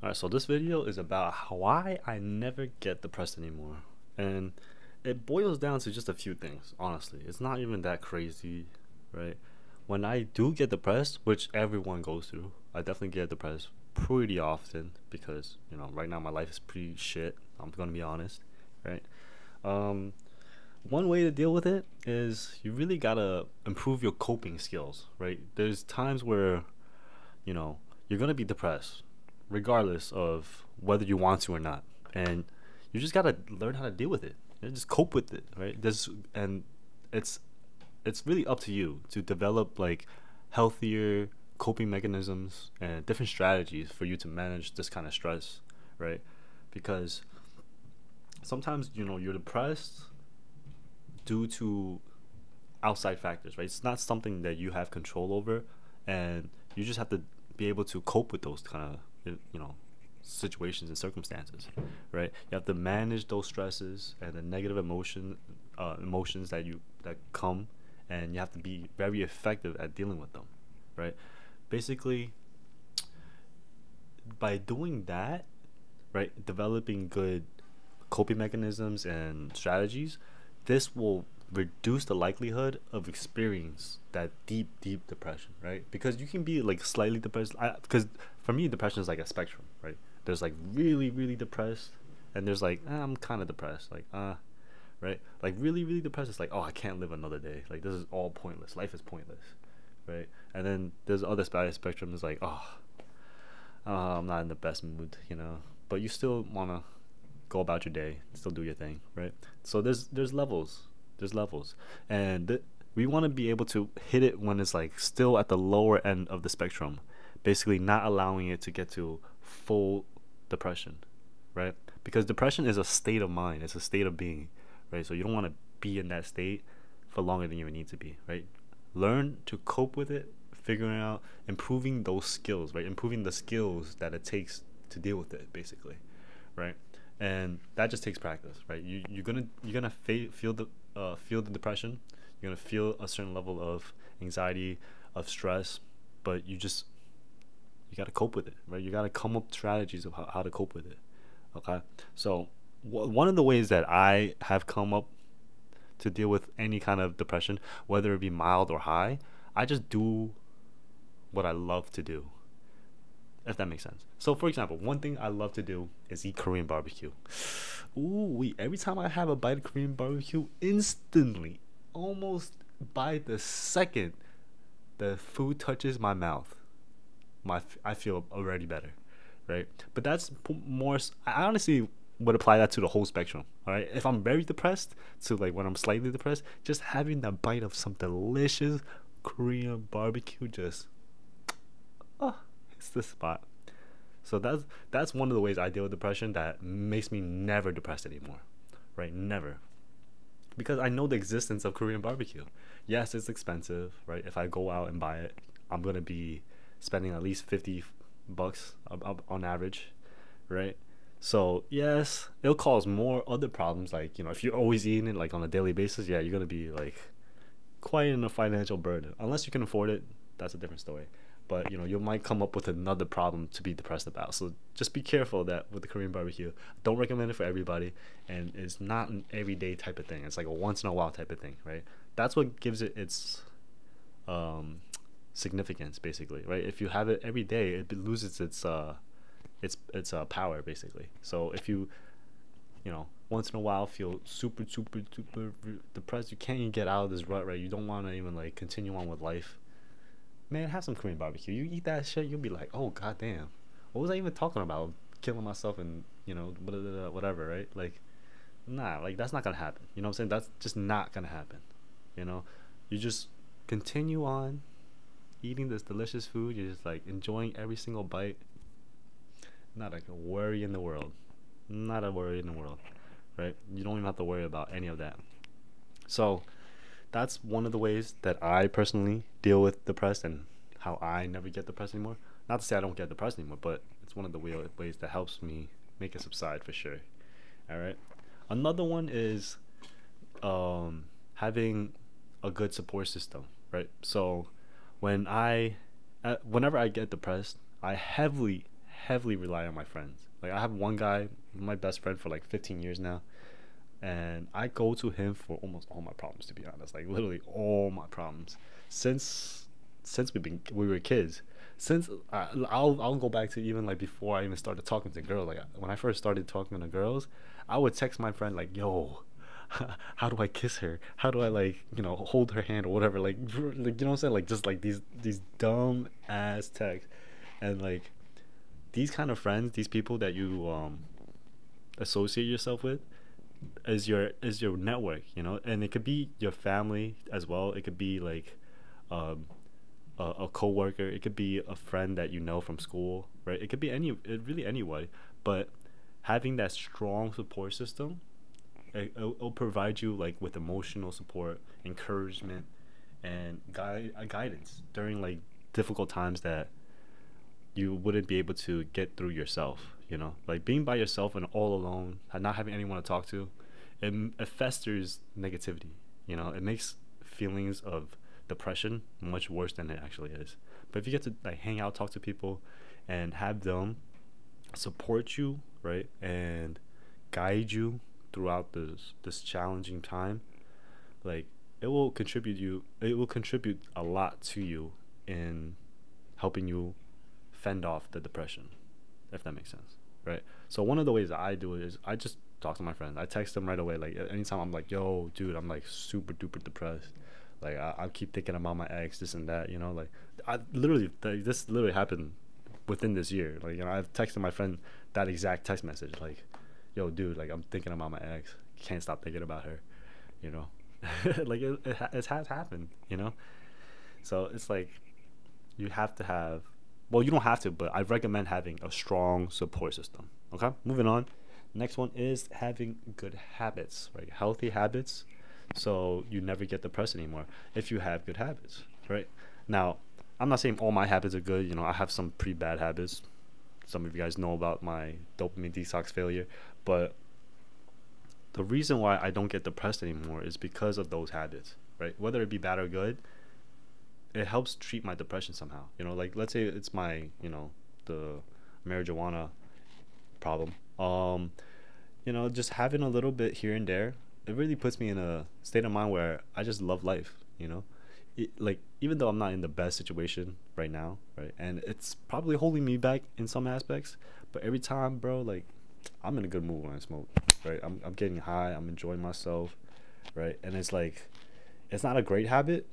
Alright, so this video is about why I never get depressed anymore. And it boils down to just a few things, honestly. It's not even that crazy, right? When I do get depressed, which everyone goes through, I definitely get depressed pretty often because, right now my life is pretty shit. I'm gonna be honest, right? Um, One way to deal with it is you really gotta improve your coping skills, right? There's times where you know, you're gonna be depressed, regardless of whether you want to or not, and you just gotta learn how to deal with it. And just cope with it, right? And it's it's really up to you to develop like healthier coping mechanisms and different strategies for you to manage this kind of stress, right? Because sometimes you're depressed due to outside factors, right? It's not something that you have control over, and you just have to be able to cope with those kind of situations and circumstances, right? You have to manage those stresses and the negative emotions that come, and you have to be very effective at dealing with them, right? Basically, by doing that, right, developing good coping mechanisms and strategies, this will reduce the likelihood of experience that deep depression, right? Because you can be like slightly depressed. Because for me, depression is like a spectrum, right? There's like really depressed, and there's like I'm kind of depressed, like right? Like really depressed. It's like, oh, I can't live another day. Like this is all pointless. Life is pointless, right? And then there's the other side of the spectrum is like, I'm not in the best mood, but you still wanna go about your day, still do your thing, right? So there's levels, and we want to be able to hit it when it's like still at the lower end of the spectrum, basically not allowing it to get to full depression, right? Because depression is a state of mind, it's a state of being, right? So you don't want to be in that state for longer than you need to be, right? Learn to cope with it, figuring out, improving those skills, right? Improving the skills that it takes to deal with it, basically, right? And that just takes practice, right? You're gonna feel the depression. You're gonna feel a certain level of anxiety, of stress, but you gotta cope with it, right? You gotta come up with strategies of how to cope with it. Okay, so one of the ways that I have come up to deal with any kind of depression, whether it be mild or high, I just do what I love to do, if that makes sense. So, for example, one thing I love to do is eat Korean barbecue. Every time I have a bite of Korean barbecue, instantly, almost by the second the food touches my mouth, I feel already better, right? But that's more. I honestly would apply that to the whole spectrum. All right, if I'm very depressed, to like when I'm slightly depressed, just having that bite of some delicious Korean barbecue just it's the spot. So that's one of the ways I deal with depression that makes me never depressed anymore, right? Never, because I know the existence of Korean barbecue. Yes, it's expensive, right? If I go out and buy it, I'm gonna be spending at least $50 on average, right? So yes, it'll cause more other problems, like if you're always eating it like on a daily basis, yeah, you're gonna be like quite in a financial burden. Unless you can afford it, that's a different story. But you might come up with another problem to be depressed about. So just be careful that with the Korean barbecue, don't recommend it for everybody, and it's not an everyday type of thing. It's like a once in a while type of thing, right? That's what gives it its um, significance, basically, right? If you have it every day, it loses its power, basically. So if you once in a while feel super depressed, you can't even get out of this rut, right? You don't want to even like continue on with life. Man, have some Korean barbecue. You eat that shit, you'll be like, oh goddamn, what was I even talking about? Killing myself and whatever, right? Like, nah, like that's not gonna happen. You know what I'm saying? That's just not gonna happen. You know, you just continue on eating this delicious food. You're just like enjoying every single bite. Not like a worry in the world. Not a worry in the world, right? You don't even have to worry about any of that. So that's one of the ways that I personally deal with depressed and how I never get depressed anymore. Not to say I don't get depressed anymore, but it's one of the ways that helps me make it subside for sure. All right. Another one is having a good support system, right? So whenever I get depressed, I heavily rely on my friends. Like I have one guy, my best friend for like 15 years now, and I go to him for almost all my problems. To be honest, like literally all my problems since we were kids. Since I'll go back to even like before I even started talking to girls. Like when I first started talking to girls, I would text my friend like, "Yo, how do I kiss her? How do I like hold her hand or whatever?" Like you know what I'm saying? Like just like these dumb ass texts, and like these kind of friends, these people that you associate yourself with is your network, and it could be your family as well. It could be like um a coworker. It could be a friend that you know from school, right? It could be really anybody. But having that strong support system, it'll provide you like with emotional support, encouragement, and guidance during like difficult times that you wouldn't be able to get through yourself. Like being by yourself and all alone, and not having anyone to talk to, it festers negativity. It makes feelings of depression much worse than it actually is. But if you get to like hang out, talk to people, and have them support you, right, and guide you throughout this challenging time, like it will contribute a lot to you in helping you fend off the depression, if that makes sense, right? So one of the ways that I do it is I just talk to my friends. I text them right away. Like anytime I'm like, "Yo, dude, I'm like super duper depressed. Like I keep thinking about my ex, this and that. Like I literally this literally happened within this year. Like I've texted my friend that exact text message. Like, yo, dude, like I'm thinking about my ex. Can't stop thinking about her. You know, like it has happened. So it's like you have to have. Well, you don't have to, but I recommend having a strong support system. Okay, moving on. Next one is having good habits, right? Healthy habits, so you never get depressed anymore if you have good habits, right? Now, I'm not saying all my habits are good. I have some pretty bad habits. Some of you guys know about my dopamine detox failure, but the reason why I don't get depressed anymore is because of those habits, right? Whether it be bad or good, it helps treat my depression somehow. Like let's say it's my, the marijuana problem. Just having a little bit here and there, it really puts me in a state of mind where I just love life. Like even though I'm not in the best situation right now, right, and it's probably holding me back in some aspects, but every time, bro, like I'm in a good mood when I smoke, right? I'm getting high, I'm enjoying myself, right? And it's like it's not a great habit,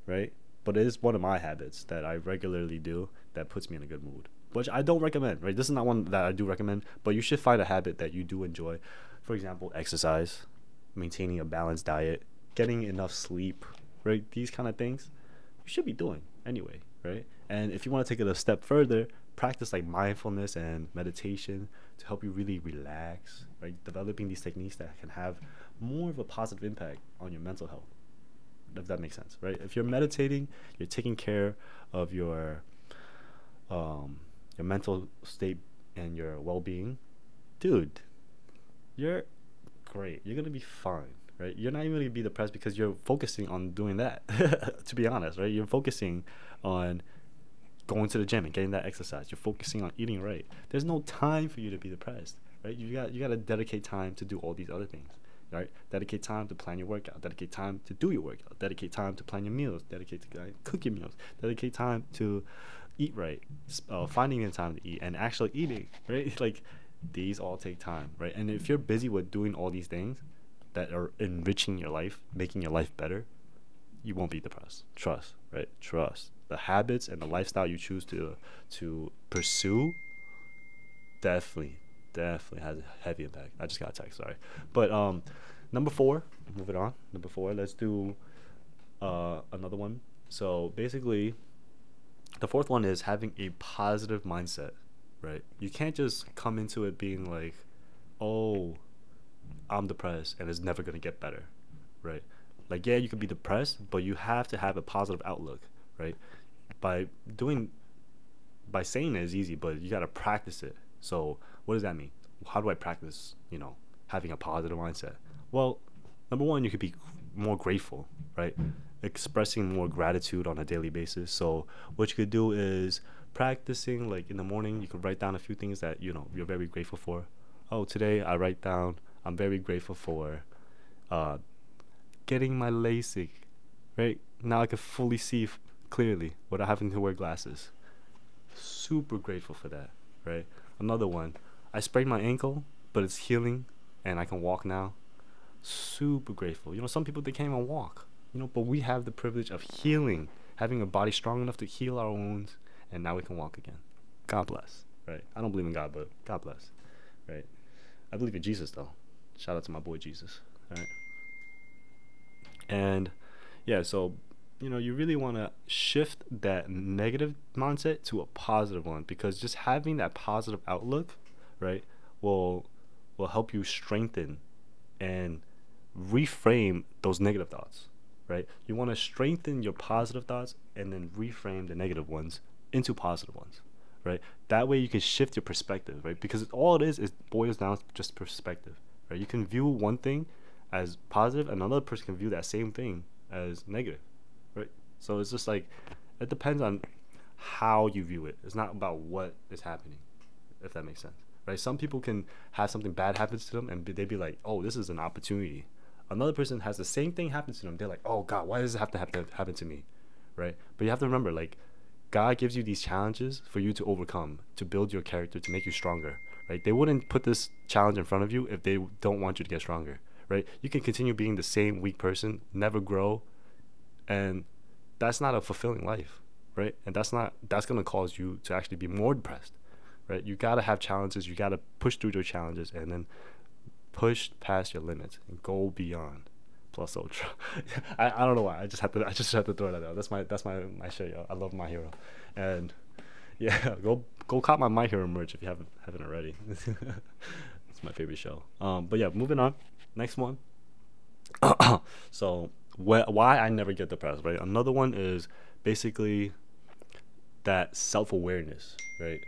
right? But it is one of my habits that I regularly do that puts me in a good mood, which I don't recommend, right? This is not one that I do recommend, but you should find a habit that you do enjoy. For example, exercise, maintaining a balanced diet, getting enough sleep, right? These kind of things you should be doing anyway, right? And if you want to take it a step further, practice like mindfulness and meditation to help you really relax, right? Developing these techniques that can have more of a positive impact on your mental health, if that makes sense, right? If you're meditating, you're taking care of your mental state and your well-being, dude, you're great. You're gonna be fine, right? You're not even gonna be depressed because you're focusing on doing that. To be honest, right? You're focusing on going to the gym and getting that exercise. You're focusing on eating right. There's no time for you to be depressed, right? You got to dedicate time to do all these other things, right? Dedicate time to plan your workout. Dedicate time to do your workout. Dedicate time to plan your meals. Dedicate to cook your meals. Dedicate time to eat right. Finding the time to eat and actually eating, right? Like these all take time, right? And if you're busy with doing all these things that are enriching your life, making your life better, you won't be depressed. Trust, right? Trust. The habits and the lifestyle you choose to pursue definitely has a heavy impact. I just got a text, sorry. But number 4, moving on. Number 4, let's do another one. So basically, the fourth one is having a positive mindset, right? You can't just come into it being like, oh, I'm depressed and it's never gonna get better, right? Like, yeah, you can be depressed, but you have to have a positive outlook, right? By doing, by saying it is easy, but you gotta practice it. So what does that mean? How do I practice, having a positive mindset? Well, number one, you could be more grateful, right? Expressing more gratitude on a daily basis. So what you could do is practicing, like in the morning, you could write down a few things that you're very grateful for. Oh, today I write down I'm very grateful for uh getting my LASIK. Right now I can fully see clearly without having to wear glasses. Super grateful for that. Right. Another one, I sprained my ankle, but it's healing and I can walk now. Super grateful. Some people, they can't even walk. But we have the privilege of healing, having a body strong enough to heal our wounds, and now we can walk again. God bless. Right. I don't believe in God, but God bless. Right. I believe in Jesus though. Shout out to my boy Jesus. All right. And yeah, so you really want to shift that negative mindset to a positive one, because just having that positive outlook, right, will help you strengthen and reframe those negative thoughts. Right. You want to strengthen your positive thoughts and then reframe the negative ones into positive ones. Right. That way you can shift your perspective. Right. Because all it is boils down to just perspective. Right. You can view one thing as positive, and another person can view that same thing as negative. Right. So it's just like, it depends on how you view it. It's not about what is happening, if that makes sense. Right. Some people can have something bad happens to them and they'd be like, oh, this is an opportunity. Another person has the same thing happen to them. They're like, oh God, why does it have to happen to me? Right. But you have to remember, like, God gives you these challenges for you to overcome, to build your character, to make you stronger. Right. They wouldn't put this challenge in front of you if they don't want you to get stronger. Right. You can continue being the same weak person, never grow, and that's not a fulfilling life. Right. And that's going to cause you to actually be more depressed. Right. You got to have challenges. You got to push through your challenges and then push past your limits and go beyond. Plus ultra. I don't know why. I just have to throw that out. That's my shit, yo. I love My Hero. And yeah, go cop my My Hero merch if you haven't already. It's my favorite show. But yeah, moving on. Next one. So why I never get depressed, right? Another one is basically that self-awareness, right?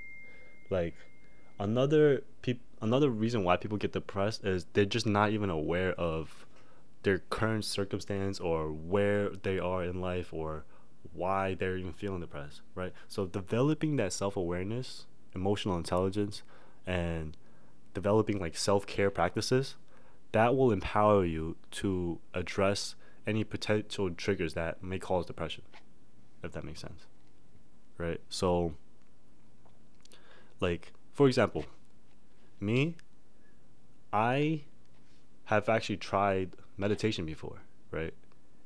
Like, another reason why people get depressed is they're just not even aware of their current circumstance or where they are in life or why they're even feeling depressed, right? So developing that self-awareness, emotional intelligence, and developing like self-care practices, that will empower you to address any potential triggers that may cause depression, if that makes sense. Right? So, like, for example, me, I have actually tried meditation before, right?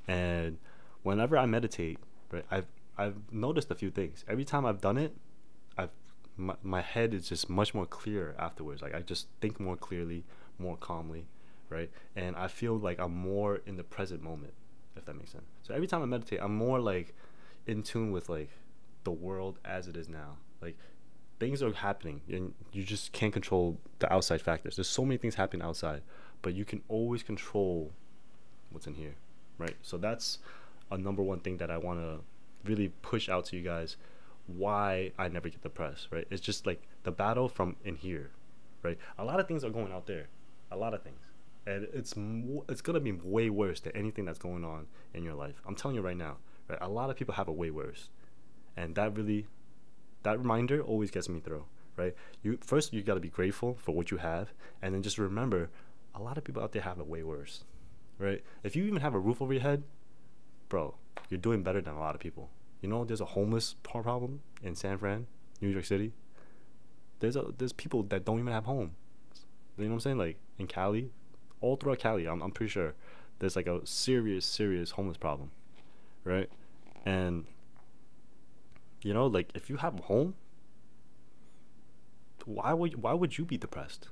And whenever I meditate, right, I've noticed a few things. Every time I've done it, my head is just much more clear afterwards. Like, I just think more clearly, more calmly, right? And I feel like I'm more in the present moment, if that makes sense. So every time I meditate, I'm more like in tune with like the world as it is now. Like, things are happening and you just can't control the outside factors. There's so many things happening outside, but you can always control what's in here, right? So that's a number one thing that I want to really push out to you guys, why I never get depressed, right? It's just like the battle from in here, right? A lot of things are going out there, a lot of things, and it's gonna be way worse than anything that's going on in your life. I'm telling you right now, right? A lot of people have it way worse, and that reminder always gets me through, right? You got to be grateful for what you have, and then just remember, a lot of people out there have it way worse, right? If you even have a roof over your head, bro, you're doing better than a lot of people. There's a homeless problem in San Fran, New York City. There's people that don't even have homes. You know what I'm saying? Like in Cali, all throughout Cali, I'm pretty sure there's like a serious homeless problem, right? And like, if you have a home, why would you be depressed?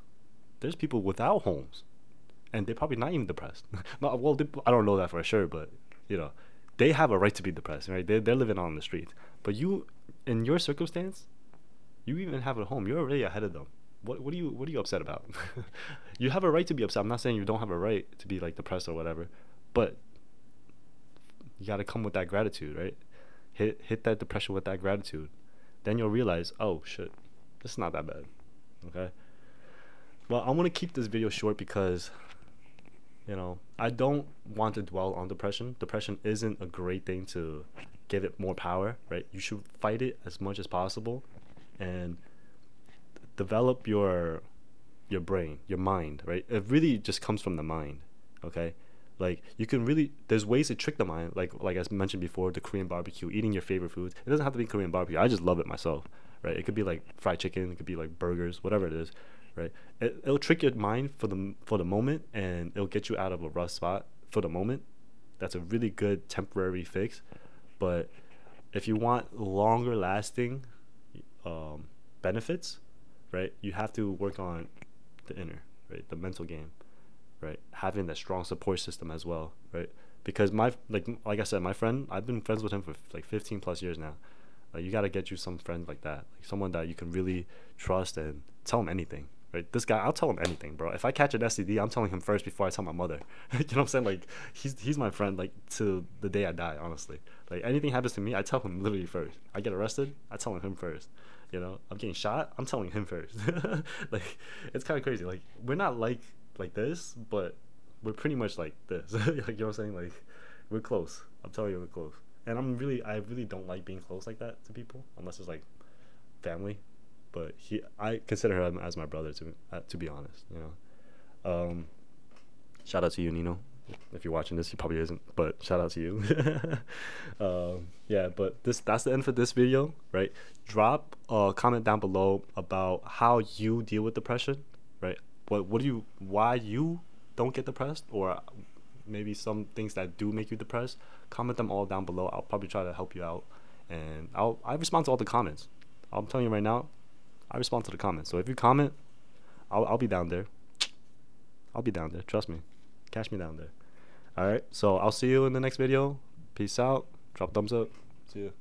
There's people without homes, and they're probably not even depressed. No, well, I don't know that for sure, but they have a right to be depressed, right? They're living on the street, but you, in your circumstance, you even have a home. You're already ahead of them. What are you upset about? You have a right to be upset. I'm not saying you don't have a right to be like depressed or whatever, but you got to come with that gratitude, right? Hit that depression with that gratitude. Then you'll realize, oh shit, it's not that bad. Okay. Well, I'm gonna keep this video short because I don't want to dwell on depression. Depression isn't a great thing to give it more power, right? You should fight it as much as possible, and develop your brain, your mind, right? It really just comes from the mind, okay? Like you can really, there's ways to trick the mind, like I mentioned before, the Korean barbecue, eating your favorite foods. It doesn't have to be Korean barbecue. I just love it myself, right? It could be like fried chicken, it could be like burgers, whatever it is, right? It'll trick your mind for the moment, and it'll get you out of a rough spot for the moment. That's a really good temporary fix, but if you want longer lasting benefits, right, you have to work on the inner, right, the mental game, right, having that strong support system as well, right, because my like I said, my friend, I've been friends with him for like 15 plus years now. Like you got to get you some friend like that, like someone that you can really trust and tell him anything, right? This guy, I'll tell him anything, bro. If I catch an STD, I'm telling him first before I tell my mother. You know what I'm saying? Like he's my friend, like to the day I die, honestly. Like anything happens to me, I tell him literally first. I get arrested, I tell him first. You know, I'm getting shot, I'm telling him first. Like it's kind of crazy. Like we're not like this, but we're pretty much like this. Like, you know what I'm saying? Like we're close. I'm telling you, we're close. And I really don't like being close like that to people unless it's like family. But I consider him as my brother, to be honest. You know, shout out to you, Nino. If you're watching this, he probably isn't, but shout out to you. Yeah, but that's the end for this video, right? Drop a comment down below about how you deal with depression, right? Why you don't get depressed, or maybe some things that do make you depressed. Comment them all down below. I'll probably try to help you out, and I respond to all the comments. I'm telling you right now, I respond to the comments. So if you comment, I'll be down there. I'll be down there. Trust me. Catch me down there. All right. So I'll see you in the next video. Peace out. Drop thumbs up. See you.